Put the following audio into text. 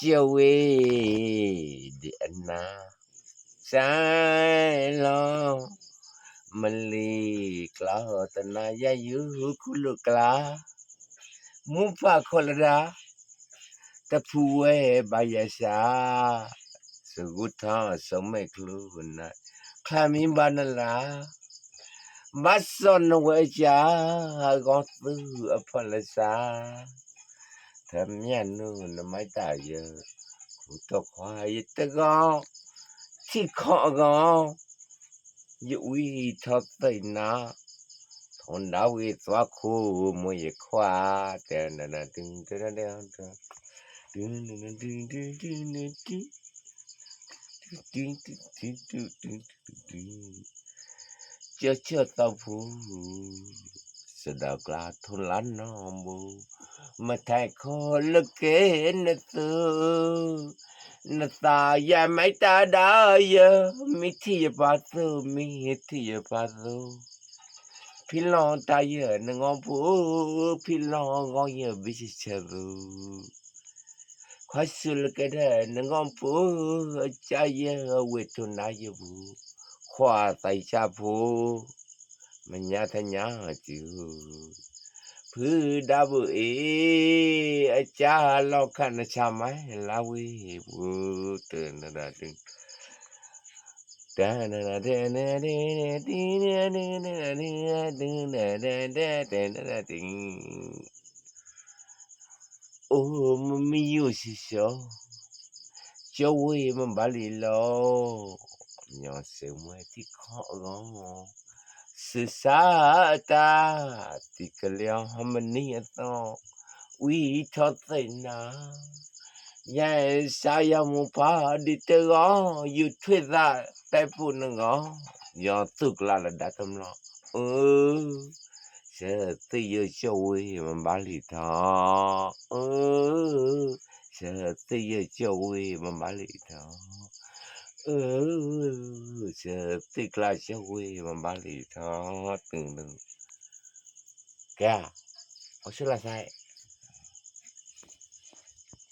จะเวเดนาใจลองมันลีกลาตนายายุคุลกลามุปะคนละตะพูเวบายาชาสกุทาสมัยคลูนะคลามิบานลาบัสซอนเวจากอตุอพลสาทำยันนูนไม่ตายเยอะกูตกควายตะกอที่ขอกออยู่วิทับไปนะทนดาวิสวาคูมวยควาแต่นั่นดึงดึงดึงดึงดึงดึงดึงดึงดึงดึงดึงดึงดึงเจ้าตาพูสดากลาทุลันนอมูมาไทยคอลเกนตูนตายาไม่ตาดายมิที่ปาตูมิที่ปาตูพี่ลองตายนงอพูพี่ลองงอยบิชเชรูขอสุลกะเดนงอพูใจเวทุนายบูควาไตชาพูมันยาทญาจูพือดาบุอาจาลอคันชามัยลาวิบูเตนดาดึงดานาเดเนเดดิเนเดเนเดดิเนเดเดเดเดดิงโอ้มันมีอยู่สิโซจอเวมันบาลีโลยอเสมวยที่ขอกอSesata tikaliang hamaniato we tothina yes saya mupa ditero you twitha taipunanga yo tukla la datamlo se tiyo chowi mambali tha se tiyo chowi mambali tha se tikla chowi mambali tha từng kya o selesai